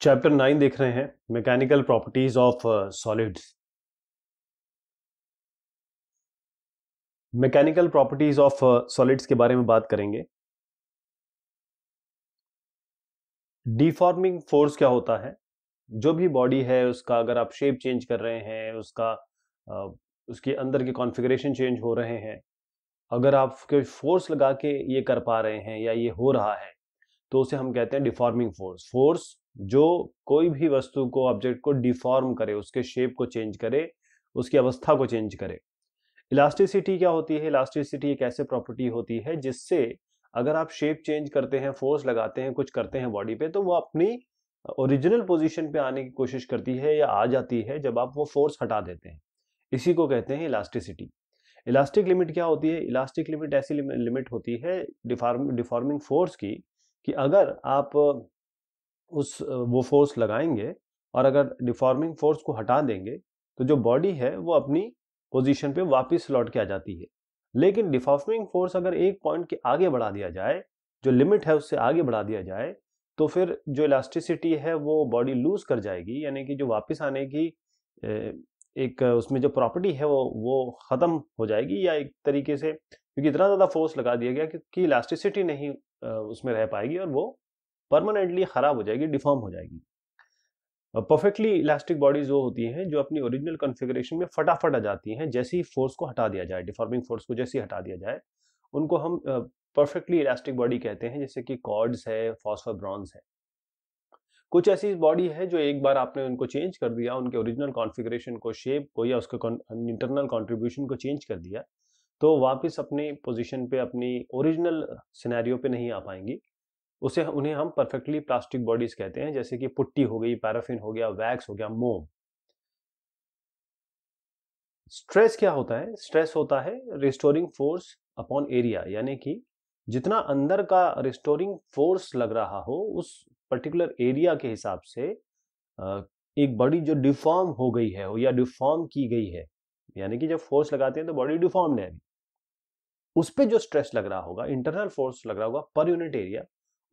Chapter 9 देख रहे हैं, mechanical properties of solids. Mechanical properties of solids के बारे में बात करेंगे। डिफॉर्मिंग फोर्स क्या होता है? जो भी बॉडी है उसका अगर आप शेप चेंज कर रहे हैं, उसके अंदर के कॉन्फ़िगरेशन चेंज हो रहे हैं, अगर आप कोई फोर्स लगा के ये कर पा रहे हैं या ये हो रहा है, तो उसे हम कहते हैं डिफॉर्मिंग फोर्स। फोर्स जो कोई भी वस्तु को, ऑब्जेक्ट को डिफॉर्म करे, उसके शेप को चेंज करे, उसकी अवस्था को चेंज करे। इलास्टिसिटी क्या होती है? इलास्टिसिटी एक ऐसे प्रॉपर्टी होती है जिससे अगर आप शेप चेंज करते हैं, फोर्स लगाते हैं, कुछ करते हैं बॉडी पे, तो वो अपनी ओरिजिनल पोजीशन पे आने की कोशिश करती है या आ जाती है जब आप वो फोर्स हटा देते हैं। इसी को कहते हैं इलास्टिसिटी। इलास्टिक लिमिट क्या होती है? इलास्टिक लिमिट ऐसी लिमिट होती है डिफॉर्मिंग फोर्स की कि अगर आप वो फोर्स लगाएंगे और अगर डिफॉर्मिंग फोर्स को हटा देंगे तो जो बॉडी है वो अपनी पोजीशन पे वापस लौट के आ जाती है। लेकिन डिफॉर्मिंग फोर्स अगर एक पॉइंट के आगे बढ़ा दिया जाए, जो लिमिट है उससे आगे बढ़ा दिया जाए, तो फिर जो इलास्टिसिटी है वो बॉडी लूज कर जाएगी, यानी कि जो वापस आने की एक उसमें जो प्रॉपर्टी है वो खत्म हो जाएगी, या एक तरीके से क्योंकि इतना ज्यादा फोर्स लगा दिया गया कि इलास्टिसिटी नहीं उसमें रह पाएगी और वो परमानेंटली खराब हो जाएगी, डिफॉर्म हो जाएगी। परफेक्टली इलास्टिक बॉडीज वो होती हैं जो अपनी ओरिजिनल कॉन्फ़िगरेशन में फटाफट आ जाती हैं जैसे ही फोर्स को हटा दिया जाए, डिफॉर्मिंग फोर्स को जैसे ही हटा दिया जाए, उनको हम परफेक्टली इलास्टिक बॉडी कहते हैं, जैसे कि कॉर्ड्स है, फॉस्फर ब्रॉन्ज है। कुछ ऐसी बॉडी है जो एक बार आपने उनको चेंज कर दिया, उनके ओरिजिनल कॉन्फ़िगरेशन को, शेप को, या उसके इंटरनल कॉन्ट्रीब्यूशन को चेंज कर दिया, तो वापस अपनी पोजीशन पे, अपनी ओरिजिनल सिनेरियो पे नहीं आ पाएंगी। उन्हें हम परफेक्टली प्लास्टिक बॉडीज कहते हैं, जैसे कि पुट्टी हो गई, पैराफिन हो गया, वैक्स हो गया, मोम। स्ट्रेस क्या होता है? स्ट्रेस होता है रिस्टोरिंग फोर्स अपॉन एरिया, यानी कि जितना अंदर का रिस्टोरिंग फोर्स लग रहा हो उस पर्टिकुलर एरिया के हिसाब से एक बॉडी जो डिफॉर्म हो गई है या डिफॉर्म की गई है, यानी कि जब फोर्स लगाते हैं तो बॉडी डिफॉर्म्ड है, उस पर जो स्ट्रेस लग रहा होगा, इंटरनल फोर्स लग रहा होगा पर यूनिट एरिया,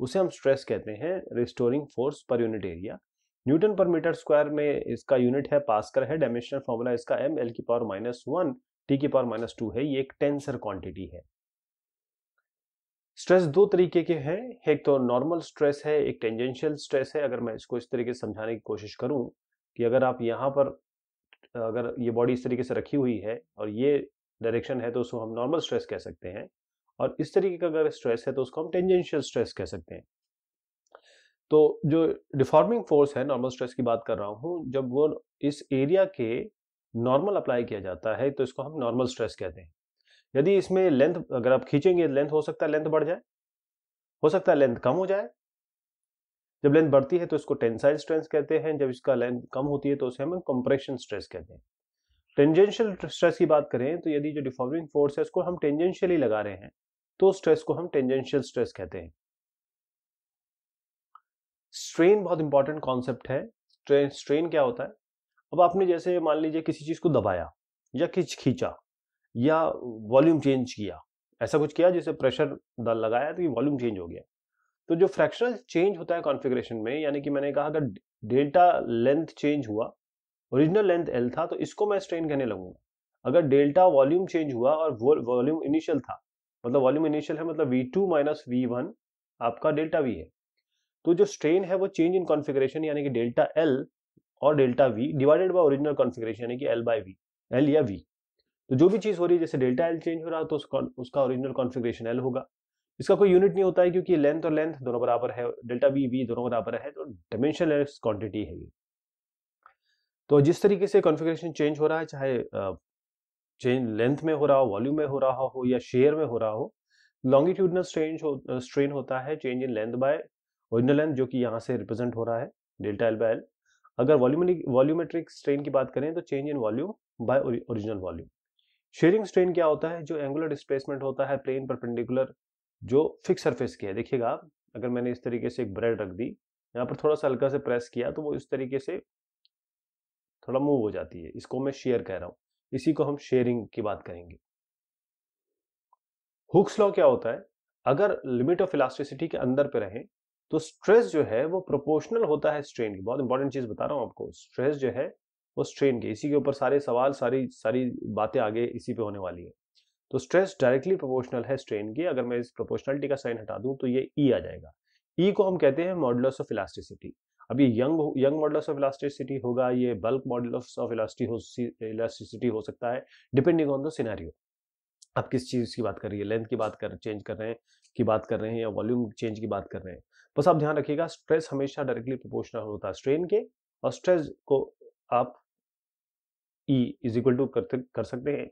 उसे हम स्ट्रेस कहते हैं रिस्टोरिंग फोर्स पर unit area. Newton per metre square में इसका यूनिट है पास्कल है, डायमेंशनल फॉर्मूला इसका एम एल की पावर -1 टी की पावर -2 है। ये एक टेंसर क्वांटिटी है। स्ट्रेस दो तरीके के हैं, एक तो नॉर्मल स्ट्रेस है, एक टेंजेंशियल स्ट्रेस है। अगर मैं इसको इस तरीके से समझाने की कोशिश करूं कि अगर आप यहाँ पर, अगर ये बॉडी इस तरीके से रखी हुई है और ये डायरेक्शन है, तो उसको हम नॉर्मल स्ट्रेस कह सकते हैं, और इस तरीके का अगर स्ट्रेस है तो उसको हम टेंजेंशियल स्ट्रेस कह सकते हैं। तो जो डिफॉर्मिंग फोर्स है, नॉर्मल स्ट्रेस की बात कर रहा हूं, जब वो इस एरिया के नॉर्मल अप्लाई किया जाता है तो इसको हम नॉर्मल स्ट्रेस कहते हैं। यदि इसमें लेंथ अगर आप खींचेंगे, लेंथ हो सकता है लेंथ बढ़ जाए, हो सकता है लेंथ कम हो जाए। जब लेंथ बढ़ती है तो इसको टेंसाइल स्ट्रेस कहते हैं, जब इसका लेंथ कम होती है तो उसे हम कंप्रेशन स्ट्रेस कहते हैं। टेंजेंशियल स्ट्रेस की बात करें तो यदि जो डिफॉर्मिंग फोर्स है उसको हम टेंजेंशियली लगा रहे हैं तो स्ट्रेस को हम टेंजेंशियल स्ट्रेस कहते हैं। स्ट्रेन बहुत इंपॉर्टेंट कॉन्सेप्ट है। स्ट्रेन क्या होता है? अब आपने जैसे मान लीजिए किसी चीज को दबाया या खींचा या वॉल्यूम चेंज किया, ऐसा कुछ किया जिसे प्रेशर लगाया तो ये वॉल्यूम चेंज हो गया। तो जो फ्रैक्शनल चेंज होता है कॉन्फ़िगरेशन में, यानी कि मैंने कहा अगर डेल्टा लेंथ चेंज हुआ, ओरिजिनल लेंथ एल था, तो इसको मैं स्ट्रेन कहने लगूंगा। अगर डेल्टा वॉल्यूम चेंज हुआ और वॉल्यूम इनिशियल था, मतलब वॉल्यूम इनिशियल है मतलब V2 माइनस V1 आपका डेल्टा V है, तो जो स्ट्रेन है वो चेंज इन कॉन्फ़िगरेशन, यानी कि डेल्टा L और delta V divided by original configuration, यानी कि L बाय V, L या V। तो जो भी चीज हो रही है, जैसे डेल्टा L चेंज हो रहा है तो उसका ओरिजिनल कॉन्फ़िगरेशन L होगा। इसका कोई यूनिट नहीं होता है क्योंकि लेंथ और लेंथ दोनों बराबर है, डेल्टा V दोनों बराबर है, तो डायमेंशनलेस क्वांटिटी है ये। तो जिस तरीके से कॉन्फ़िगरेशन चेंज हो रहा है, चाहे चेंज लेंथ में हो रहा हो, वॉल्यूम में हो रहा हो, या शेयर में हो रहा हो, लॉन्गिट्यूडनल स्ट्रेन होता है change in length bye original length, जो कि यहाँ से रिप्रेजेंट हो रहा है डेल्टा L बाय L। अगर वॉल्यूमेट्रिक स्ट्रेन की बात करें तो change in volume by original volume. Sharing strain क्या होता है? जो एंगुलर डिस्प्लेसमेंट होता है प्लेन परपेंडिकुलर जो फिक्स सरफेस की है। देखिएगा आप, अगर मैंने इस तरीके से एक ब्रेड रख दी, यहाँ पर थोड़ा सा हल्का से प्रेस किया तो वो इस तरीके से थोड़ा मूव हो जाती है, इसको मैं शेयर कह रहा हूँ, इसी को हम शेयरिंग की बात करेंगे। हुक्स लॉ क्या होता है? अगर लिमिट ऑफ इलास्टिसिटी के अंदर पे रहें तो स्ट्रेस जो है वो प्रोपोर्शनल होता है स्ट्रेन की। बहुत इंपॉर्टेंट चीज बता रहा हूं आपको, स्ट्रेस जो है वो स्ट्रेन के, इसी के ऊपर सारे सवाल, सारी सारी बातें आगे इसी पे होने वाली है। तो स्ट्रेस डायरेक्टली प्रोपोर्शनल है स्ट्रेन की। अगर मैं इस प्रोपोर्शनलिटी का साइन हटा दूं तो ये ई आ जाएगा। ई को हम कहते हैं मॉडुलस ऑफ इलास्टिसिटी। अब ये यंग मॉडुलस ऑफ इलास्टिसिटी होगा, ये बल्क मॉडुलस ऑफ इलास्टिसिटी हो सकता है, डिपेंडिंग ऑन द सिनेरियो। आप किस चीज की बात कर रही है, लेंथ की बात कर चेंज कर रहे हैं की बात कर रहे हैं या वॉल्यूम चेंज की बात कर रहे हैं। बस आप ध्यान रखिएगा, स्ट्रेस हमेशा डायरेक्टली प्रोपोर्शनल होता है स्ट्रेन के, और स्ट्रेस को आप ई इज इक्वल टू कर सकते हैं,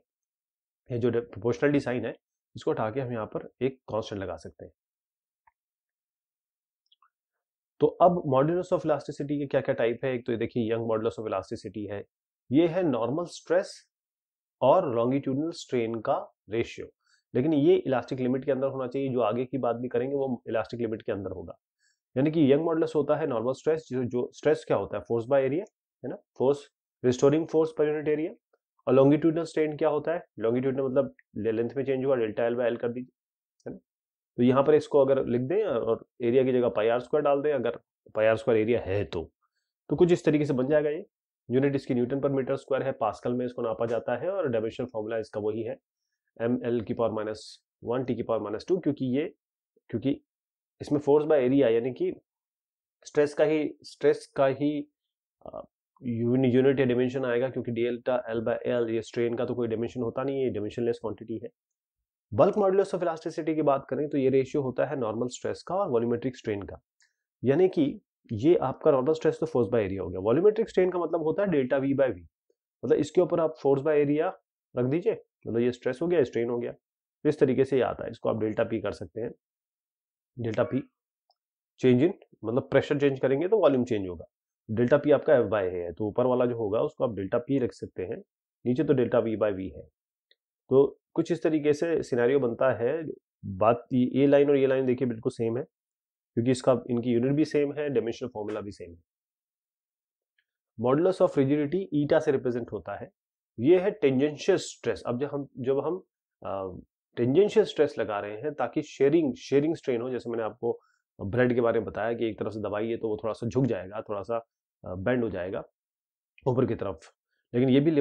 ये जो प्रोपोर्शनलिटी साइन है इसको हटा के हम यहाँ पर एक कांस्टेंट लगा सकते हैं। तो अब मॉडुलस ऑफ इलास्टिसिटी के क्या क्या टाइप है। एक तो ये देखिए यंग मॉडुलस ऑफ इलास्टिसिटी है, ये है नॉर्मल स्ट्रेस और लॉन्गिट्यूडनल स्ट्रेन का रेशियो, लेकिन ये इलास्टिक लिमिट के अंदर होना चाहिए। जो आगे की बात भी करेंगे वो इलास्टिक लिमिट के अंदर होगा। यानी कि यंग मॉडुलस होता है नॉर्मल स्ट्रेस, जो स्ट्रेस क्या होता है, फोर्स बाय एरिया, है ना, फोर्स, रिस्टोरिंग फोर्स पर यूनिट एरिया। और लॉन्गिट्यूडनल स्ट्रेन क्या होता है, लॉन्गिट्यूडनल मतलब लेंथ में चेंज हुआ, डेल्टा एल बाय एल कर दीजिए, है ना। तो यहाँ पर इसको अगर लिख दें और एरिया की जगह पाई आर स्क्वायर डाल दें, अगर पाई आर स्क्वायर एरिया है तो कुछ इस तरीके से बन जाएगा ये। यूनिट इसकी न्यूटन पर मीटर स्क्वायर है, पास्कल में इसको नापा जाता है, और डायमेंशनल फॉर्मूला इसका वही है, ml⁻⁻1 t⁻², क्योंकि इसमें फोर्स बाय एरिया यानी कि स्ट्रेस का ही यूनिट या डिमेंशन आएगा, क्योंकि डेल्टा एल बाय एल ये स्ट्रेन का तो कोई डिमेंशन होता नहीं है, ये डिमेंशनलेस क्वांटिटी है। बल्क मॉडुलस ऑफ इलास्टिसिटी की बात करें तो ये रेशियो होता है नॉर्मल स्ट्रेस का और वॉल्यूमेट्रिक स्ट्रेन का। यानी कि ये आपका नॉर्मल स्ट्रेस तो फोर्स बाय एरिया हो गया, वॉल्यूमेट्रिक स्ट्रेन का मतलब होता है डेल्टा वी बाय वी, मतलब इसके ऊपर आप फोर्स बाय एरिया रख दीजिए, मतलब ये स्ट्रेस हो गया, स्ट्रेन हो गया। इस तरीके से ये आता है, इसको आप डेल्टा पी कर सकते हैं। डेल्टा पी चेंज इन, मतलब प्रेशर चेंज करेंगे तो वॉल्यूम चेंज होगा। डेल्टा पी आपका एफ बाय है, तो ऊपर वाला जो होगा उसको आप डेल्टा पी रख सकते हैं, नीचे तो डेल्टा वी बाय वी है। तो कुछ इस तरीके से सिनेरियो बनता है। बात ये लाइन और ये लाइन देखिए बिल्कुल सेम है, क्योंकि इसका इनकी यूनिट भी सेम है, डायमेंशनल फॉर्मूला भी सेम है। मॉडुलस ऑफ रिजिडिटी ईटा से रिप्रेजेंट होता है, ये है टेंजेंशियल स्ट्रेस। अब जब हम टेंजेंशियल स्ट्रेस लगा रहे हैं ताकि शेयरिंग स्ट्रेन हो, जैसे मैंने आपको ब्रेड के बारे में बताया कि एक तरफ से दबाइए तो वो थोड़ा सा झुक जाएगा, थोड़ा सा बेंड हो जाएगा ऊपर की तरफ, लेकिन ये भी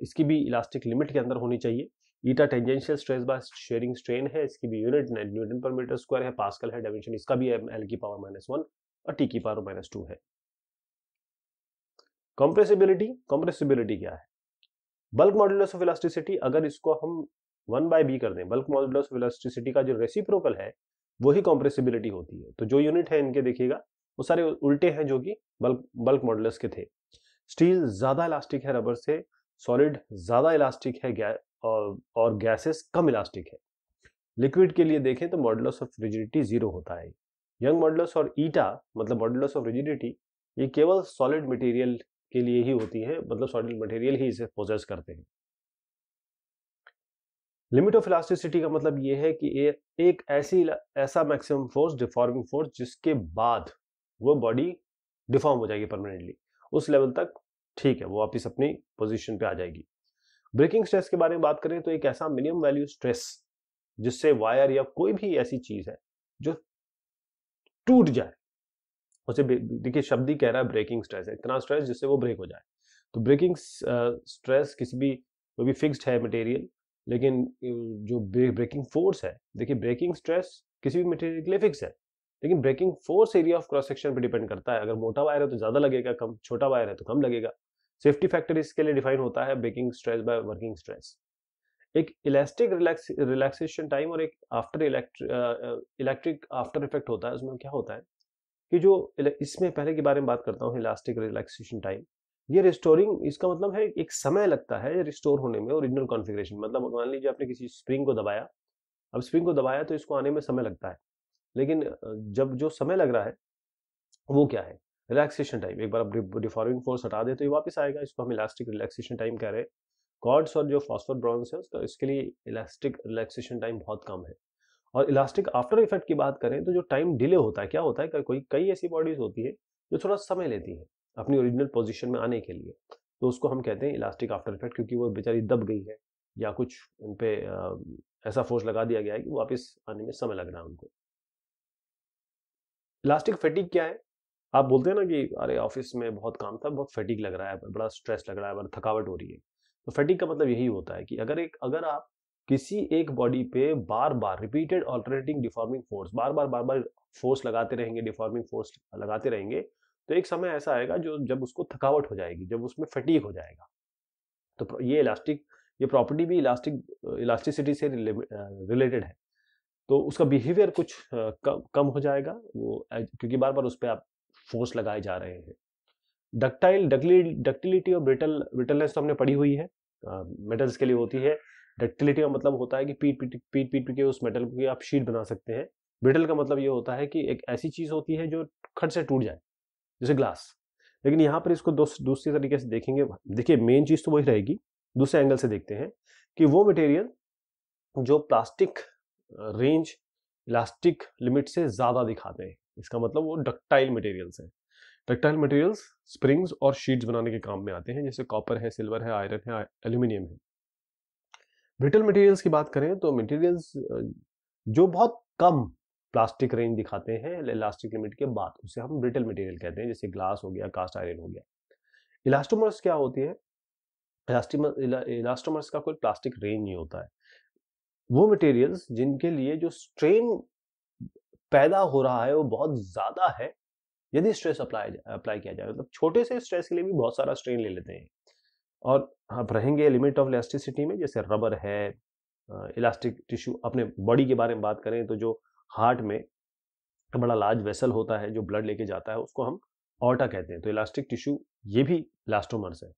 इसकी भी इलास्टिक लिमिट के अंदर होनी चाहिए। Eta tangential stress by shearing strain है, इसकी भी unit newton per metre square है, पास्कल है, डायमेंशन इसका भी l⁻⁻1 और t⁻²। है कंप्रेसिबिलिटी क्या है, बल्क मॉडुलस ऑफ इलास्टिसिटी, अगर इसको हम 1/b कर दें, बल्क मॉडुलस ऑफ इलास्टिसिटी का जो रेसिप्रोकल है वही कंप्रेसिबिलिटी होती है। तो जो यूनिट है इनके देखिएगा वो सारे उल्टे हैं जो कि बल्क मॉडुलस के थे। स्टील ज्यादा इलास्टिक है रबर से, सॉलिड ज्यादा इलास्टिक है और गैसेस कम इलास्टिक है। लिक्विड के लिए देखें तो मॉडुलस ऑफ रिजिडिटी 0 होता है। यंग मॉडुलस और ईटा मतलब मॉडुलस ऑफ रिजिडिटी, ये केवल सॉलिड मटेरियल के लिए ही होती है, मतलब सॉलिड मटेरियल ही इसे पोजेस करते हैं। लिमिट ऑफ इलास्टिसिटी का मतलब ये है कि एक ऐसा मैक्सिमम फोर्स, डिफॉर्मिंग फोर्स, जिसके बाद वो बॉडी डिफॉर्म हो जाएगी परमानेंटली, उस लेवल तक ठीक है, वो वापिस अपनी पोजीशन पे आ जाएगी। ब्रेकिंग स्ट्रेस के बारे में बात करें तो एक ऐसा मिनिमम वैल्यू स्ट्रेस जिससे वायर या कोई भी ऐसी चीज है जो टूट जाए, उसे देखिए शब्द ही कह रहा है ब्रेकिंग स्ट्रेस है, इतना स्ट्रेस जिससे वो ब्रेक हो जाए। तो ब्रेकिंग स्ट्रेस कोई भी फिक्स्ड है मटेरियल, लेकिन जो ब्रेकिंग फोर्स है, देखिए ब्रेकिंग स्ट्रेस किसी भी मटेरियल के लिए फिक्स है, लेकिन breaking force area of cross section पे डिपेंड करता है। अगर मोटा वायर है तो ज्यादा लगेगा, कम छोटा वायर है तो कम लगेगा। सेफ्टी फैक्टर इसके लिए डिफाइन होता है breaking stress by working stress. एक इलास्टिक रिलैक्सेशन टाइम और एक इलेक्ट्रिक आफ्टर इफेक्ट होता है। उसमें क्या होता है कि जो इसमें पहले के बारे में बात करता हूँ, इलास्टिक रिलैक्सेशन टाइम, ये रिस्टोरिंग, इसका मतलब है एक समय लगता है रिस्टोर होने में ओरिजिनल कॉन्फ़िगरेशन। मतलब मान लीजिए आपने किसी स्प्रिंग को दबाया, अब स्प्रिंग को दबाया तो इसको आने में समय लगता है, लेकिन जब जो समय लग रहा है वो क्या है, रिलैक्सेशन टाइम। एक बार आप डिफॉर्मिंग फोर्स हटा दे तो ये वापस आएगा, इसको हम इलास्टिक रिलैक्सेशन टाइम कह रहे हैं। कॉर्ड्स और जो फॉस्फोर ब्रॉन्ज है इसके लिए इलास्टिक रिलैक्सेशन टाइम बहुत कम है। और इलास्टिक आफ्टर इफेक्ट की बात करें तो जो टाइम डिले होता है, क्या होता है, कई ऐसी बॉडीज होती है जो थोड़ा समय लेती है अपनी ओरिजिनल पोजीशन में आने के लिए, तो उसको हम कहते हैं इलास्टिक आफ्टर इफेक्ट, क्योंकि वो बेचारी दब गई है या कुछ उन पे ऐसा फोर्स लगा दिया गया है कि वापस आने में समय लग रहा है उनको। इलास्टिक फैटिग क्या है? आप बोलते हैं ना कि अरे ऑफिस में बहुत काम था, बहुत फैटिग लग रहा है, बड़ा स्ट्रेस लग रहा है, बड़ा थकावट हो रही है। तो फैटिग का मतलब यही होता है कि अगर आप किसी एक बॉडी पे बार बार रिपीटेड ऑल्टरनेटिंग डिफॉर्मिंग फोर्स, बार बार फोर्स लगाते रहेंगे, डिफॉर्मिंग फोर्स लगाते रहेंगे, तो एक समय ऐसा आएगा जो जब उसको थकावट हो जाएगी, जब उसमें फैटिग हो जाएगा। तो ये प्रॉपर्टी भी इलास्टिसिटी से रिलेटेड है। तो उसका बिहेवियर कुछ कम हो जाएगा वो, क्योंकि बार बार उस पर आप फोर्स लगाए जा रहे हैं। डक्टिलिटी और ब्रिटलनेस तो हमने पढ़ी हुई है, मेटल्स के लिए होती है। डक्टिलिटी का मतलब होता है कि पीट के उस मेटल की आप शीट बना सकते हैं। ब्रिटल का मतलब ये होता है कि एक ऐसी चीज होती है जो खट से टूट जाए, जैसे ग्लास। लेकिन यहाँ पर इसको दूसरी तरीके से देखेंगे। देखिए, मेन चीज तो वही रहेगी, दूसरे एंगल से देखते हैं कि वो मटेरियल जो प्लास्टिक रेंज इलास्टिक लिमिट से ज्यादा दिखाते हैं, इसका मतलब वो डक्टाइल मटेरियल्स है। डक्टाइल मटेरियल्स स्प्रिंग्स और शीट्स बनाने के काम में आते हैं, जैसे कॉपर है, सिल्वर है, आयरन है, एल्यूमिनियम है। ब्रिटल मटेरियल्स की बात करें तो मटेरियल्स जो बहुत कम प्लास्टिक रेंज दिखाते हैं इलास्टिक लिमिट के बाद, उसे हम ब्रिटल मटेरियल कहते हैं, जैसे ग्लास हो गया, कास्ट आयरन हो गया। इलास्टोमर्स क्या होती है? इलास्टोमर्स का कोई प्लास्टिक रेंज नहीं होता है। वो मटेरियल्स जिनके लिए जो स्ट्रेन पैदा हो रहा है वो बहुत ज्यादा है, यदि स्ट्रेस अप्लाई किया जाए, मतलब छोटे से स्ट्रेस के लिए भी बहुत सारा स्ट्रेन ले लेते हैं। और आप रहेंगे लिमिट ऑफ इलास्टिसिटी में, जैसे रबर है, इलास्टिक टिश्यू। अपने बॉडी के बारे में बात करें तो जो हार्ट में बड़ा लार्ज वेसल होता है जो ब्लड लेके जाता है, उसको हम ऑर्टा कहते हैं। तो इलास्टिक टिश्यू ये भी इलास्टोमर्स है।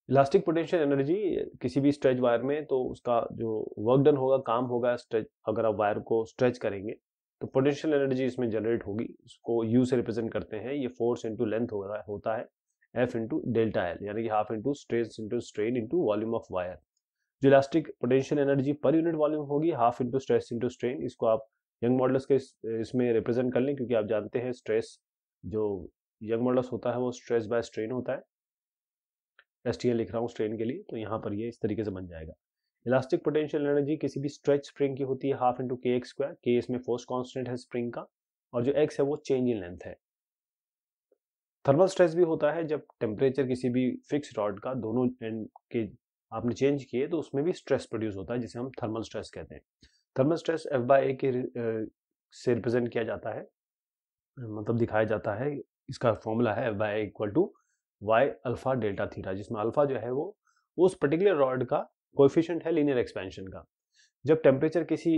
इलास्टिक पोटेंशियल एनर्जी किसी भी स्ट्रेच वायर में, तो उसका जो वर्क डन होगा, काम होगा स्ट्रेच, अगर आप वायर को स्ट्रेच करेंगे तो पोटेंशियल एनर्जी इसमें जनरेट होगी। उसको यू से रिप्रेजेंट करते हैं, ये फोर्स इंटू लेंथ होता है, एफ इंटू डेल्टा एल, यानी कि half into stress into strain into volume of wire. जो elastic potential energy per unit volume होगी, half into stress into strain. इसको आप यंग मॉडल्स के इसमें रिप्रेजेंट कर लें, क्योंकि आप जानते हैं स्ट्रेस जो यंग मॉडल्स होता है वो स्ट्रेस बाय स्ट्रेन होता है। एसटीएन लिख रहा हूँ स्ट्रेन के लिए, तो यहाँ पर ये इस तरीके से बन जाएगा। इलास्टिक पोटेंशियल एनर्जी किसी भी स्ट्रेच स्प्रिंग की होती है, हाफ इंटू के एक्स स्क्वायर। के इसमें फोर्स कांस्टेंट है स्प्रिंग का, और जो एक्स है वो चेंज इन लेंथ है। थर्मल स्ट्रेस भी होता है जब टेम्परेचर किसी भी फिक्स रॉड का दोनों एंड के आपने चेंज किए, तो उसमें भी स्ट्रेस प्रोड्यूस होता है, जिसे हम थर्मल स्ट्रेस कहते हैं। थर्मल स्ट्रेस एफ बाई ए के से रिप्रेजेंट किया जाता है, मतलब दिखाया जाता है। इसका फॉर्मूला है F by A equal to Y alpha delta theta, जिसमें अल्फा जो है वो उस पर्टिकुलर रॉड का कोएफिशिएंट है लीनियर एक्सपेंशन का। जब टेम्परेचर किसी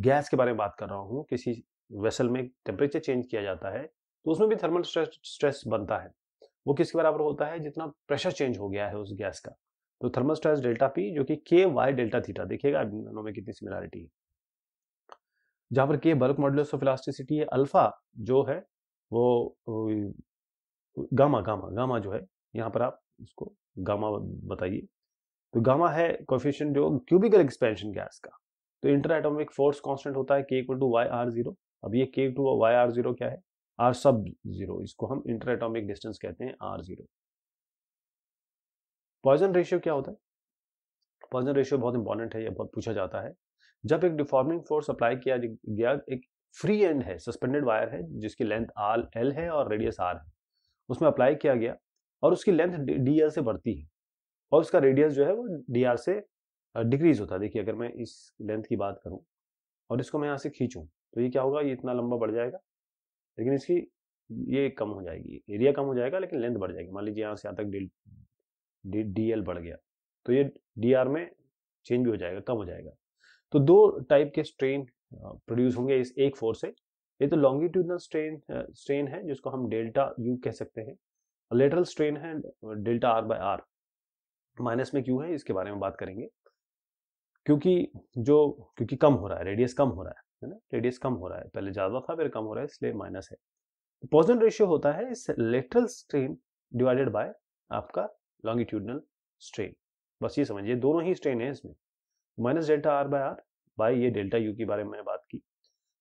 गैस के बारे में बात कर रहा हूँ, किसी वेसल में टेम्परेचर चेंज किया जाता है, तो उसमें भी थर्मल स्ट्रेस बनता है। वो किसके बराबर होता है? जितना प्रेशर चेंज हो गया है उस गैस का। तो थर्मल स्ट्रेस डेल्टा पी, जो कि के वाई डेल्टा थीटा, देखिएगा दोनों में कितनी सिमिलरिटी है। जहां पर के बल्क मॉडुलस ऑफ इलास्टिसिटी है, अल्फा जो है वो गामा गामा गामा जो है, यहाँ पर आप इसको गामा बताइए। तो गामा है कोएफिशिएंट जो क्यूबिकल एक्सपेंशन गैस का। तो इंटर एटॉमिक फोर्स कांस्टेंट होता है K equal to Y R zero. अब ये के टू वाई आर जीरो क्या है? आर सब जीरो, इसको हम इंटर एटॉमिक डिस्टेंस कहते हैं, आर जीरो। पॉइजन रेशियो क्या होता है? पॉइजन रेशियो बहुत इंपॉर्टेंट है, ये बहुत पूछा जाता है। जब एक डिफॉर्मिंग फोर्स अप्लाई किया गया, एक फ्री एंड है, सस्पेंडेड वायर है जिसकी लेंथ आर एल है और रेडियस आर है, उसमें अप्लाई किया गया और उसकी लेंथ डी एल से बढ़ती है और उसका रेडियस जो है वो डी आर से डिक्रीज होता है। देखिए, अगर मैं इस लेंथ की बात करूं और इसको मैं यहाँ से खींचूं, तो ये क्या होगा? ये इतना लंबा बढ़ जाएगा, लेकिन इसकी ये कम हो जाएगी, एरिया कम हो जाएगा, लेकिन लेंथ बढ़ जाएगी। मान लीजिए यहाँ से यहाँ तक डी एल बढ़ गया, तो ये डी आर में चेंज भी हो जाएगा, कम हो जाएगा। तो दो टाइप के स्ट्रेन प्रोड्यूस होंगे इस एक फोर्स से। ये तो लॉन्गिट्यूडनल स्ट्रेन है जिसको हम डेल्टा यू कह सकते हैं। लेटरल स्ट्रेन है delta R by R, minus में क्यों है इसके बारे में बात करेंगे। क्योंकि कम हो रहा है, रेडियस कम हो रहा है ना, रेडियस कम हो रहा है, पहले ज्यादा था फिर कम हो रहा है, इसलिए माइनस है। पॉइजन रेशियो होता है इस लेटरल स्ट्रेन डिवाइडेड बाय आपका लॉन्गिट्यूडनल स्ट्रेन। बस ये समझिए, दोनों ही स्ट्रेन है इसमें। Minus delta R by R by ये डेल्टा यू के बारे में मैंने बात की।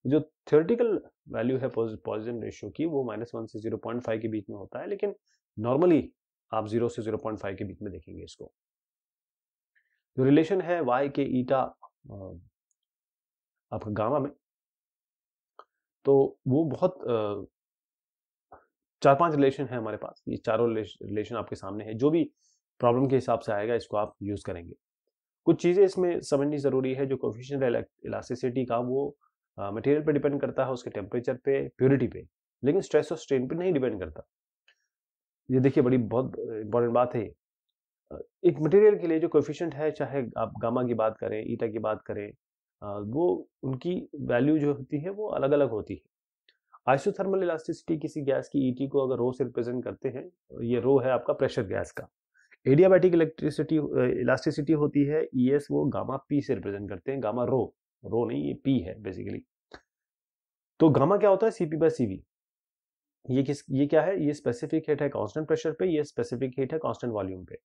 जो थियोरेटिकल वैल्यू है पॉइजन रेशियो की, वो -1 से 0.5 के बीच में होता है, लेकिन नॉर्मली आप 0 से 0.5 के बीच में देखेंगे इसको। जो रिलेशन है y के ईटा आपका गामा में, तो वो बहुत 4-5 रिलेशन है हमारे पास, ये चारों रिलेशन आपके सामने है, जो भी प्रॉब्लम के हिसाब से आएगा इसको आप यूज करेंगे। कुछ चीजें इसमें समझनी जरूरी है। जो कोफिशिएंट इलास्टिसिटी का वो मटेरियल पे डिपेंड करता है, उसके टेम्परेचर पे, प्योरिटी पे, लेकिन स्ट्रेस और स्ट्रेन पे नहीं डिपेंड करता। ये देखिए बड़ी बहुत इंपॉर्टेंट बात है। एक मटेरियल के लिए जो कोफिशिएंट है, चाहे आप गामा की बात करें, ईटा की बात करें, वो उनकी वैल्यू जो होती है वो अलग अलग होती है। आइसोथर्मल इलास्टिसिटी किसी गैस की ईटी को अगर रो से रिप्रेजेंट करते हैं, ये रो है आपका प्रेशर गैस का। एडियाबैटिक इलेक्ट्रिसिटी इलास्टिसिटी होती है, ईएस वो गामा पी से रिप्रेजेंट करते हैं, गामा रो, रो नहीं, ये पी है बेसिकली। तो गामा क्या होता है, सीपी बाय सीवी। ये क्या है, ये स्पेसिफिक हीट है कांस्टेंट प्रेशर पे, ये स्पेसिफिक हीट है कांस्टेंट वॉल्यूम पे।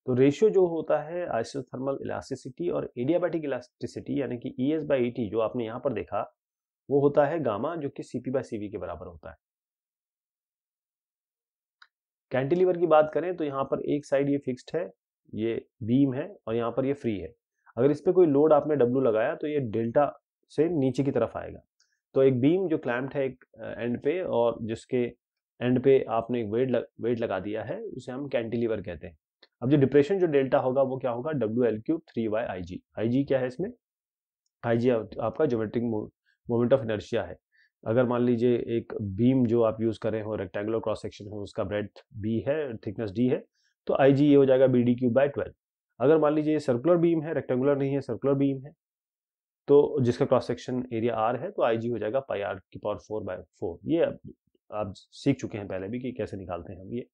तो रेशियो जो होता है आइसोथर्मल इलास्टिसिटी और एडियाबैटिक इलास्टिसिटी, यानी कि ईएस बाय ईटी जो आपने यहाँ पर देखा, वो होता है गामा, जो कि सीपी बाय सीवी के बराबर होता है। कैंटिलीवर की बात करें तो यहाँ पर एक साइड ये फिक्स्ड है, ये बीम है, और यहाँ पर ये फ्री है। अगर इस पे कोई लोड आपने डब्ल्यू लगाया तो ये डेल्टा से नीचे की तरफ आएगा। तो एक बीम जो क्लैम्प्ड है एक एंड पे, और जिसके एंड पे आपने एक वेट लगा दिया है, उसे हम कैंटिलीवर कहते हैं। अब जो डिप्रेशन जो डेल्टा होगा वो क्या होगा, डब्ल्यू एल क्यूब 3 बाय आई जी। आई जी क्या है इसमें, आई जी आपका ज्योमेट्रिक मोमेंट ऑफ इनर्शिया है। अगर मान लीजिए एक बीम जो आप यूज कर रहे हो, रेक्टेंगुलर क्रॉस सेक्शन हो, उसका ब्रेड्थ बी है, थिकनेस डी है, तो आई जी ये हो जाएगा बी डी क्यूब बाय 12। अगर मान लीजिए ये सर्कुलर बीम है, रेक्टेंगुलर नहीं है, सर्कुलर बीम है, तो जिसका क्रॉस सेक्शन एरिया आर है, तो आई जी हो जाएगा पाई आर की पावर 4/4। ये आप सीख चुके हैं पहले भी कि कैसे निकालते हैं हम ये।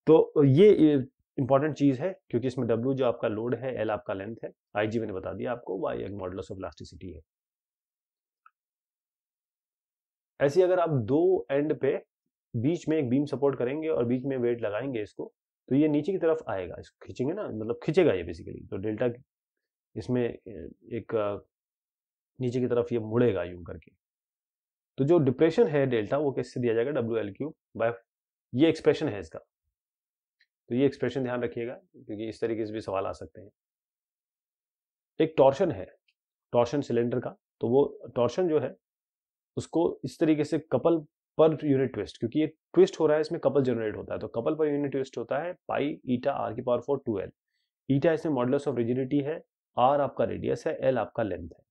तो ये इंपॉर्टेंट चीज है, क्योंकि इसमें डब्ल्यू जो आपका लोड है, एल आपका लेंथ है, आई जी मैंने बता दिया आपको, वाई एक मॉडुलस ऑफ इलास्टिसिटी है। ऐसे अगर आप दो एंड पे बीच में एक बीम सपोर्ट करेंगे और बीच में वेट लगाएंगे इसको, तो ये नीचे की तरफ आएगा, इसको खींचेंगे ना, मतलब खींचेगा ये बेसिकली। तो डेल्टा इसमें एक नीचे की तरफ ये मुड़ेगा यूं करके। तो जो डिप्रेशन है डेल्टा, वो किससे दिया जाएगा, डब्ल्यू एल क्यूब बाय, ये एक्सप्रेशन है इसका। तो ये एक्सप्रेशन ध्यान रखिएगा, क्योंकि इस तरीके से भी सवाल आ सकते हैं। एक टॉर्शन है, टॉर्शन सिलेंडर का, तो वो टॉर्शन जो है उसको इस तरीके से कपल पर यूनिट ट्विस्ट, क्योंकि ये ट्विस्ट हो रहा है, इसमें कपल जनरेट होता है, तो कपल पर यूनिट ट्विस्ट होता है पाई ईटा आर की पावर 4 2l। ईटा इसमें मॉडुलस ऑफ रिजिडिटी है, आर आपका रेडियस है, एल आपका लेंथ है।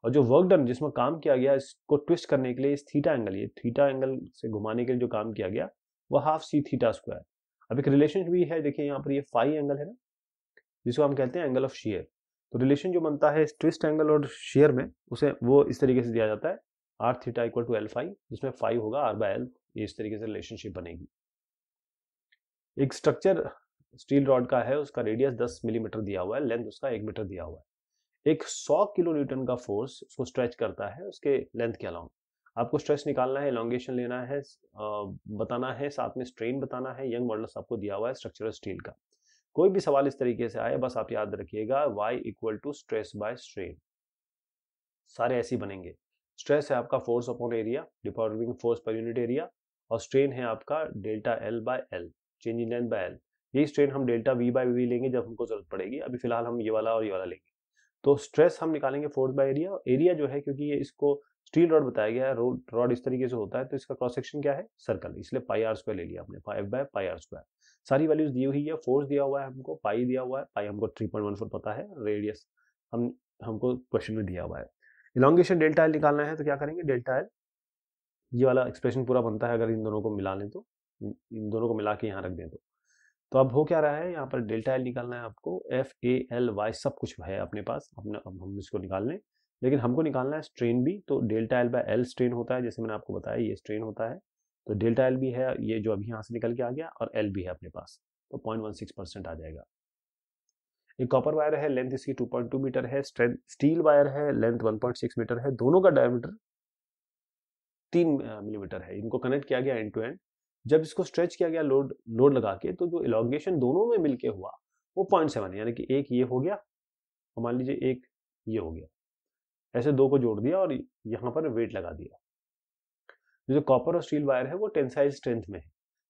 और जो वर्क डन, जिसमें काम किया गया इसको ट्विस्ट करने के लिए, इस थीटा एंगल, ये थीटा एंगल से घुमाने के लिए जो काम किया गया, वो हाफ सी थीटा स्क्वायर। अब एक रिलेशन भी है, देखिए यहाँ पर ये फाई एंगल है ना, जिसको हम कहते हैं एंगल ऑफ शेयर। तो रिलेशन जो बनता है इस ट्विस्ट एंगल और शेयर में, उसे वो इस तरीके से दिया जाता है, R theta equal to L phi, जिसमें फाई होगा आर बाय एल। ये इस तरीके से रिलेशनशिप बनेगी। एक स्ट्रक्चर स्टील रॉड का है, उसका रेडियस 10 मिलीमीटर दिया हुआ है, लेंथ उसका 1 मीटर दिया हुआ है। एक 100 किलो न्यूटन का फोर्स उसको स्ट्रेच करता है उसके लेंथ के अलाउंग। आपको स्ट्रेच निकालना है, एलोंगेशन लेना है, बताना है, साथ में स्ट्रेन बताना है। यंग मॉडुलस आपको दिया हुआ है स्ट्रक्चरल स्टील का। कोई भी सवाल इस तरीके से आए, बस आप याद रखिएगा y equal to stress by strain, सारे ऐसे ही बनेंगे। स्ट्रेस है आपका force upon area, deforming force पर यूनिट एरिया, और स्ट्रेन है आपका delta L by L, change in length by L. यही स्ट्रेन हम डेल्टा वी बाय वी लेंगे जब हमको जरूरत पड़ेगी, अभी फिलहाल हम ये वाला और ये वाला लेंगे। तो स्ट्रेस हम निकालेंगे फोर्स बाय एरिया। एरिया जो है, क्योंकि ये इसको स्टील रॉड बताया गया है, रॉड इस तरीके से होता है, तो इसका क्रॉस सेक्शन क्या है, सर्कल, इसलिए पाई आर स्क्वायर ले लिया हमने, 5/πr²। सारी वैल्यूज दी हुई है, फोर्स दिया हुआ है हमको, पाई दिया हुआ है, पाई हमको 3.14 पता है, रेडियस हमको क्वेश्चन में दिया हुआ है। इलॉन्गेशन डेल्टा एल निकालना है, तो क्या करेंगे, डेल्टा एल, ये वाला एक्सप्रेशन पूरा बनता है अगर इन दोनों को मिला लें तो, इन दोनों को मिला के यहाँ रख दें तो अब हो क्या रहा है, यहाँ पर डेल्टा एल निकालना है आपको, एफ ए एल वाई सब कुछ है अपने पास, अपने अब हम इसको निकाल लें। लेकिन हमको निकालना है स्ट्रेन भी, तो delta L by L strain होता है, जैसे मैंने आपको बताया ये स्ट्रेन होता है। तो डेल्टा एल भी है, ये जो अभी यहाँ से निकल के आ गया, और एल भी है अपने पास, तो 0.16% आ जाएगा। एक कॉपर वायर है, लेंथ इसकी 2.2 मीटर है, स्टील वायर है, लेंथ 1.6 मीटर है, दोनों का डायमीटर 3 मिलीमीटर है। इनको कनेक्ट किया गया एंड टू एंड। जब इसको स्ट्रेच किया गया लोड लगा के, तो जो इलॉन्गेशन दोनों में मिलके हुआ वो 0.7 है, यानी कि एक ये हो गया और मान लीजिए एक ये हो गया, ऐसे दो को जोड़ दिया और यहाँ पर वेट लगा दिया। जो कॉपर और स्टील वायर है वो टेंसाइल स्ट्रेंथ में है,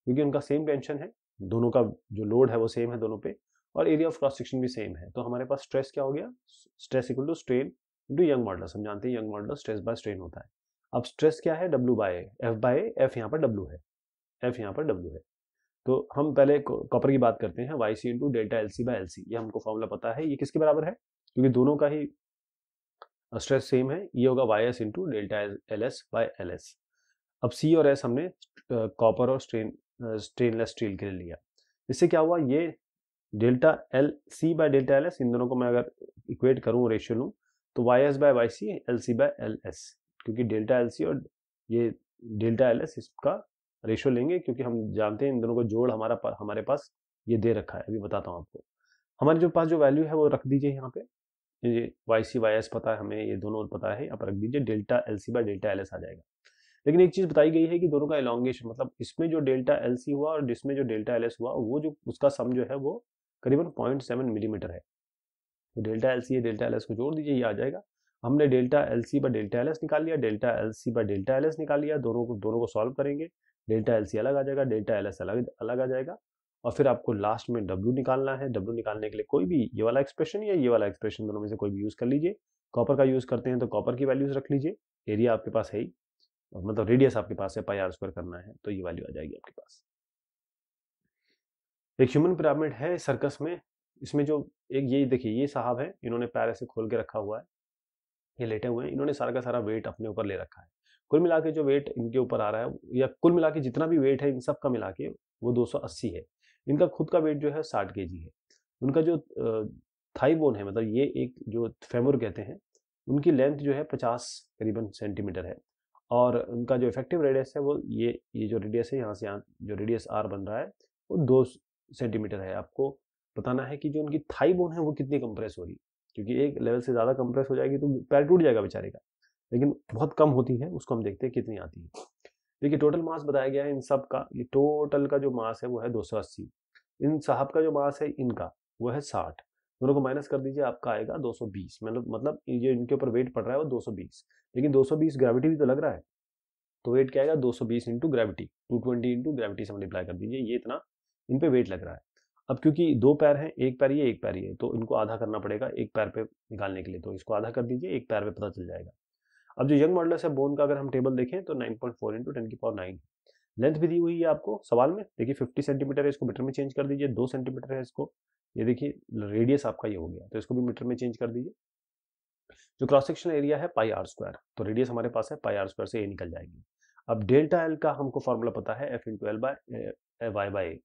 क्योंकि उनका सेम टेंशन है, दोनों का जो लोड है वो सेम है दोनों पे, और एरिया ऑफ क्रॉस सेक्शन भी सेम है। तो हमारे पास स्ट्रेस क्या हो गया, stress equal to strain into Young modulus. हम जानते हैं Young modulus stress by strain होता है। अब स्ट्रेस क्या है, W by F by F, यहाँ पर W है, एफ यहाँ पर W है। तो हम पहले कॉपर की बात करते हैं, YC into delta LC by LC, ये हमको फॉर्मूला पता है, ये किसके बराबर है, क्योंकि दोनों का ही स्ट्रेस सेम है, ये होगा YS into delta LS by LS। अब C और S हमने कॉपर और स्टेनलेस स्टील के लिए लिया। इससे क्या हुआ, ये delta LC by delta LS, इन दोनों को मैं अगर इक्वेट करूं, रेशियो लूं, तो YS by YC LC by LS, क्योंकि डेल्टा LC और ये डेल्टा LS इसका रेशियो लेंगे, क्योंकि हम जानते हैं इन दोनों को जोड़ हमारे पास ये दे रखा है, अभी बताता हूँ आपको। हमारे जो पास जो वैल्यू है वो रख दीजिए यहाँ पे, ये YC YS पता है हमें, ये दोनों पता है, यहाँ पर रख दीजिए, delta LC by delta LS आ जाएगा। लेकिन एक चीज बताई गई है कि दोनों का एलोंगेशन, मतलब इसमें जो डेल्टा LC हुआ और जिसमें जो डेल्टा LS हुआ, वो जो उसका सम जो है वो करीबन 0.7 मिलीमीटर है। तो डेल्टा LC डेल्टा LS को जोड़ दीजिए, ये आ जाएगा। हमने delta LC by delta LS निकाल लिया, delta LC by delta LS निकाल लिया, दोनों को सॉल्व करेंगे, डेल्टा LC अलग आ जाएगा, डेल्टा LS अलग आ जाएगा, और फिर आपको लास्ट में W निकालना है। W निकालने के लिए कोई भी ये वाला एक्सप्रेशन या ये वाला एक्सप्रेशन, दोनों में से कोई भी यूज कर लीजिए। कॉपर का यूज करते हैं तो कॉपर की वैल्यूज रख लीजिए, एरिया आपके पास है ही, मतलब रेडियस आपके पास है, πr² करना है, तो ये वैल्यू आ जाएगी आपके पास। एक ह्यूमन पिरामिड है सर्कस में, इसमें जो एक ये देखिए, ये साहब है, इन्होंने पैर ऐसे खोल के रखा हुआ है, ये लेटे हुए हैं, इन्होंने सारा का सारा वेट अपने ऊपर ले रखा है। कुल मिला के जो वेट इनके ऊपर आ रहा है, या कुल मिला के जितना भी वेट है इन सब का मिला के, वो 280 है। इनका खुद का वेट जो है 60 kg है। उनका जो थाई बोन है, मतलब ये एक जो फेमर कहते हैं, उनकी लेंथ जो है 50 करीबन सेंटीमीटर है, और उनका जो इफेक्टिव रेडियस है वो ये जो रेडियस है, यहाँ से यहाँ जो रेडियस R बन रहा है वो 2 सेंटीमीटर है। आपको बताना है कि जो उनकी थाई बोन है वो कितनी कंप्रेस हो रही है, क्योंकि एक लेवल से ज़्यादा कंप्रेस हो जाएगी तो पैर टूट जाएगा बेचारे का, लेकिन बहुत कम होती है, उसको हम देखते हैं कितनी आती है। देखिए टोटल मास बताया गया है इन सब का, ये टोटल का जो मास है वो है 280, इन साहब का जो मास है इनका वो है 60, दोनों को माइनस कर दीजिए, आपका आएगा 220, मतलब ये इनके ऊपर वेट पड़ रहा है वो 220, लेकिन 220 ग्रेविटी भी तो लग रहा है, तो वेट क्या आएगा 220 इंटू ग्रेविटी, 220 इंटू ग्रेविटी से मल्टीप्लाई कर दीजिए, ये इतना इन पे वेट लग रहा है। अब क्योंकि दो पैर हैं, एक पैर ये एक पैर ये, तो इनको आधा करना पड़ेगा एक पैर पे निकालने के लिए, तो इसको आधा कर दीजिए, एक पैर पे पता चल जाएगा। अब जो यंग मॉडुलस है बोन का, अगर हम टेबल देखें तो 9.4 इंटू 10⁹ लेंथ भी दी हुई है आपको सवाल में, देखिए 50 सेंटीमीटर है, इसको मीटर में चेंज कर दीजिए, 2 सेंटीमीटर है इसको, ये देखिए रेडियस आपका ये हो गया, तो इसको भी मीटर में चेंज कर दीजिए। जो क्रॉस सेक्शन एरिया है πr², तो रेडियस हमारे पास है πr² से ये निकल जाएगी। अब डेल्टा एल का हमको फॉर्मूला पता है, F into L by Y by A,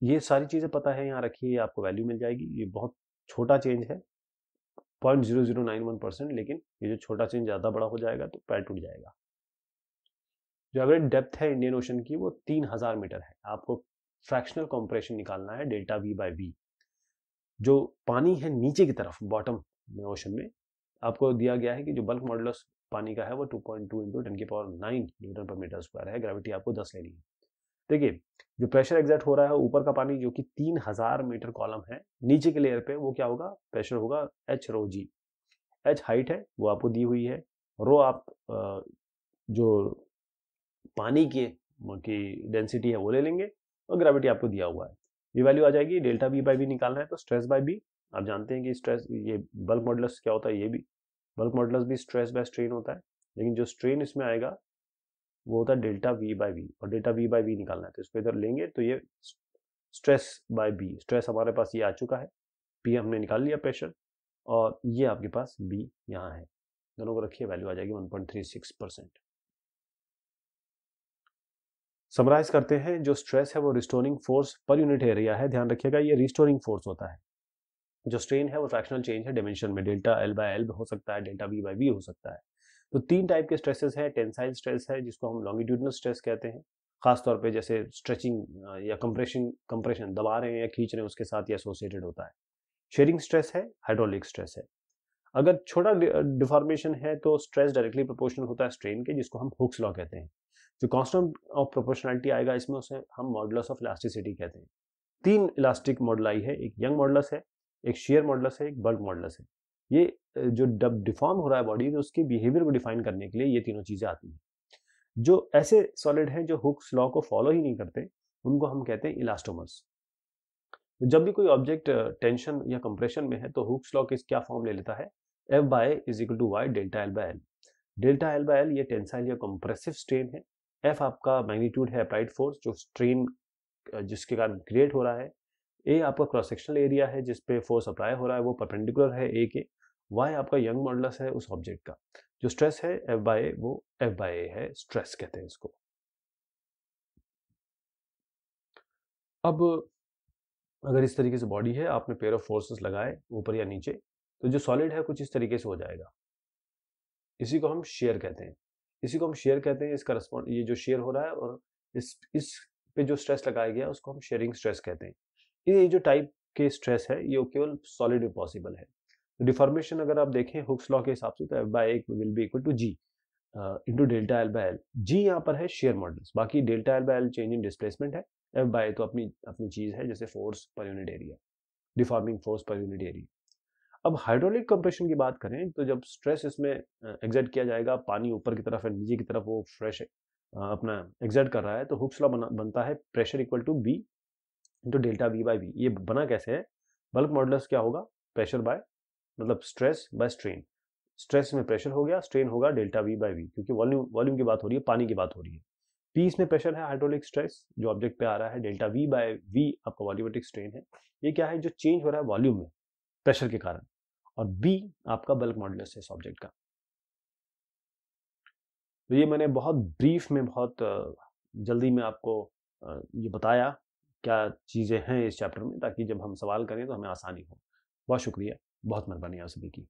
ये सारी चीजें पता है, यहाँ रखिए, आपको वैल्यू मिल जाएगी। ये बहुत छोटा चेंज है 0.0091%, लेकिन ये जो छोटा चेंज ज्यादा बड़ा हो जाएगा तो पैर टूट जाएगा। जो एवरेज डेप्थ है इंडियन ओशन की वो 3000 मीटर है। आपको फ्रैक्शनल कंप्रेशन निकालना है, डेल्टा V बाय V। जो पानी है नीचे की तरफ बॉटम में ओशन में, आपको दिया गया है कि जो बल्क मॉडुलस पानी का है वो 2.2 into 10⁹ Newton per metre square है, ग्रेविटी आपको 10 लेनी है। देखिए जो प्रेशर एग्जर्ट हो रहा है ऊपर का पानी जो कि 3000 मीटर कॉलम है, नीचे के लेयर पे वो क्या होगा, प्रेशर होगा H रो G। H हाइट है वो आपको दी हुई है, रो आप जो पानी की डेंसिटी है वो ले लेंगे, और ग्रेविटी आपको दिया हुआ है, ये वैल्यू आ जाएगी। डेल्टा V बाय V निकालना है तो स्ट्रेस बाय B, आप जानते हैं कि स्ट्रेस, ये बल्क मॉडुलस क्या होता है, ये भी बल्क मॉडुलस भी स्ट्रेस बाय स्ट्रेन होता है, लेकिन जो स्ट्रेन इसमें आएगा वो होता है डेल्टा V बाय V, और डेल्टा V बाय V निकालना है तो इसको इधर लेंगे, तो ये स्ट्रेस बाय B, स्ट्रेस हमारे पास ये आ चुका है, P हमने निकाल लिया प्रेशर, और ये आपके पास B यहाँ है, दोनों को रखिए, वैल्यू आ जाएगी 1.36%। समराइज करते हैं, जो स्ट्रेस है वो रिस्टोरिंग फोर्स पर यूनिट एरिया है, ध्यान रखिएगा ये रिस्टोरिंग फोर्स होता है। जो स्ट्रेन है वो फ्रैक्शनल चेंज है डिमेंशन में, डेल्टा L बाय L हो सकता है, डेल्टा V बाय V हो सकता है। तो 3 टाइप के स्ट्रेसेस है, टेंसाइल स्ट्रेस है जिसको हम लॉन्गिट्यूडनल स्ट्रेस कहते हैं, खासतौर पे जैसे स्ट्रेचिंग या कंप्रेशन दबा रहे हैं या खींच रहे हैं उसके साथ ये एसोसिएटेड होता है। शेयरिंग स्ट्रेस है, हाइड्रोलिक स्ट्रेस है। अगर छोटा डिफॉर्मेशन है तो स्ट्रेस डायरेक्टली प्रोपोर्शनल होता है स्ट्रेन के, जिसको हम हुक्स लॉ कहते हैं। जो कांस्टेंट ऑफ प्रोपोर्शनलिटी आएगा इसमें, उसे हम मॉडुलस ऑफ इलास्टिसिटी कहते हैं। 3 इलास्टिक मॉडुलाई है, एक यंग मॉडुलस है, एक शेयर मॉडुलस है, एक बल्क मॉडुलस है। ये जो डिफॉर्म हो रहा है बॉडी, तो उसके बिहेवियर को डिफाइन करने के लिए ये तीनों चीजें आती हैं। जो ऐसे सॉलिड हैं जो हुक्स लॉ को फॉलो ही नहीं करते, उनको हम कहते हैं इलास्टोमर्स। जब भी कोई ऑब्जेक्ट टेंशन या कंप्रेशन में है तो हुक्स लॉ किस क्या फॉर्म ले लेता है, F by is equal to Y delta L by L। Delta L by L ये टेंसाइल या कंप्रेसिव स्ट्रेन है। एफ आपका मैग्नीट्यूड है अप्लाइड फोर्स जो स्ट्रेन जिसके कारण क्रिएट हो रहा है। ए आपका क्रॉस सेक्शनल एरिया है जिसपे फोर्स अप्लाई हो रहा है वो परपेंडिकुलर है ए के। वाई आपका यंग मॉडुलस है उस ऑब्जेक्ट का। जो स्ट्रेस है एफ बाय ए वो एफ बाय ए है, स्ट्रेस कहते हैं इसको। अब अगर इस तरीके से बॉडी है, आपने पेयर ऑफ फोर्सेस लगाए ऊपर या नीचे, तो जो सॉलिड है कुछ इस तरीके से हो जाएगा। इसी को हम शेयर कहते हैं। इसी को हम शेयर कहते हैं। इसका रिस्पॉन्ड ये जो शेयर हो रहा है और इस पे जो स्ट्रेस लगाया गया उसको हम शेयरिंग स्ट्रेस कहते हैं। ये जो टाइप के स्ट्रेस है ये केवल सॉलिड में पॉसिबल है। डिफॉर्मेशन अगर आप देखें हुक्स लॉ के हिसाब से तो F by A will be equal to G into delta L by L. G यहाँ पर है शेयर मॉडल्स, बाकी delta L by L change in displacement है। एफ बाय ए तो अपनी अपनी चीज है, जैसे फोर्स पर यूनिट एरिया, डिफॉर्मिंग फोर्स पर यूनिट एरिया। अब हाइड्रोलिक कंप्रेशन की बात करें तो जब स्ट्रेस इसमें एग्जर्ट किया जाएगा, पानी ऊपर की तरफ है नीचे की तरफ वो फ्रेश अपना एग्जर्ट कर रहा है, तो हुक्स लॉ बनता है pressure equal to B into delta V by V. ये बना कैसे है? बल्क मॉडुलस क्या होगा? प्रेशर बाय मतलब स्ट्रेस बाय स्ट्रेन। स्ट्रेस में प्रेशर हो गया, स्ट्रेन होगा डेल्टा वी बाय वी, क्योंकि वॉल्यूम वॉल्यूम की बात हो रही है, पानी की बात हो रही है। पी इसमें प्रेशर है, हाइड्रोलिक स्ट्रेस जो ऑब्जेक्ट पे आ रहा है। डेल्टा वी बाय वी आपका वॉल्यूमेट्रिक स्ट्रेन है। ये क्या है? जो चेंज हो रहा है वॉल्यूम में प्रेशर के कारण। और बी आपका बल्क मॉडुलस है इस ऑब्जेक्ट का। तो ये मैंने बहुत ब्रीफ में, बहुत जल्दी में आपको ये बताया क्या चीज़ें हैं इस चैप्टर में, ताकि जब हम सवाल करें तो हमें आसानी हो। बहुत शुक्रिया, बहुत मेहरबानी आप सभी की।